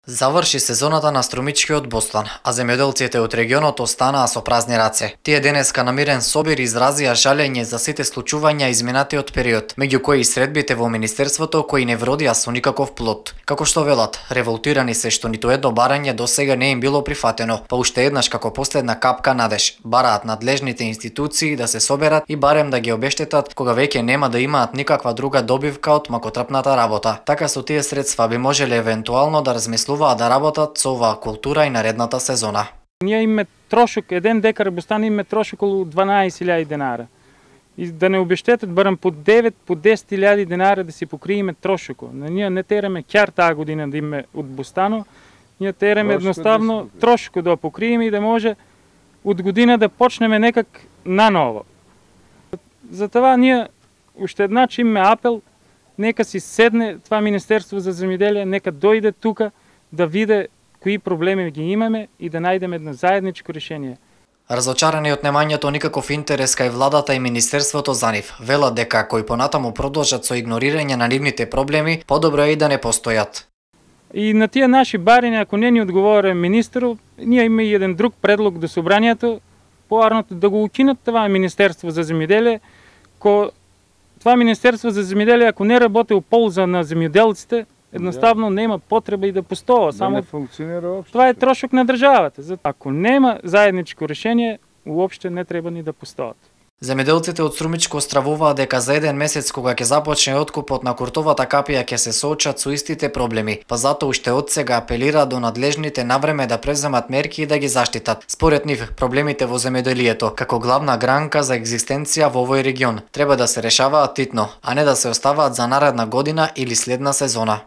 Заврши сезоната на струмичкиот Бостан, а земјоделците од регионот останаа со празни раце. Тие денеска на мирен собир изразија жалење за сите случувања изминатиот период, меѓу кои и средбите во Министерството кои не вродија со никаков плод. Како што велат, револтирани се што ниту едно барање досега не им било прифатено, па уште еднаш како последна капка надеж, бараат надлежните институции да се соберат и барем да ги обештетат кога веќе нема да имаат никаква друга добивка од макотрпната работа. Така со тие средства би можеле евентуално да размислуваат да работат со оваа култура и наредната сезона. Ние имаме трошок, 1 декар бустан имаме трошок околу 12.000 денара. И да не обештетат барем по 9, по 10.000 денара да си покриеме трошоко. Ние не тераме кјар таа година да имаме од бустано, ние тераме едноставно трошоко да покриеме и да може од година да почнеме некак наново. Затоа ние уште еднаш имаме апел, нека си седне това Министерство за земјоделие, нека дојде тука да виде кои проблеми ги имаме и да најдеме едно заедничко решение. Разочарани од немањето никаков интерес кај владата и Министерството за нив, велат дека кои понатаму продолжат со игнорирање на нивните проблеми, подобро е и да не постојат. И на тие наши барања, ако не ни одговори министерот, ние имаме и еден друг предлог до собранието, поарното да го укинат това Министерство за земјоделие, това Министерство за земјоделие, ако не работи у полза на земјоделците, едноставно нема потреба и да постои. Само не функционира уопште. Това е трошок на државата. Ако нема заедничко решение, уопште не треба ни да постоат. Земјоделците од Струмичко стравуваат дека за еден месец кога ќе започне откупот на куртовата капија ќе се соочат со истите проблеми, па затоа уште од сега апелираат до надлежните навреме да преземат мерки и да ги заштитат. Според нив, проблемите во земјоделието, како главна гранка за екзистенција во овој регион, треба да се решаваат титно, а не да се оставаат за наредна година или следна сезона.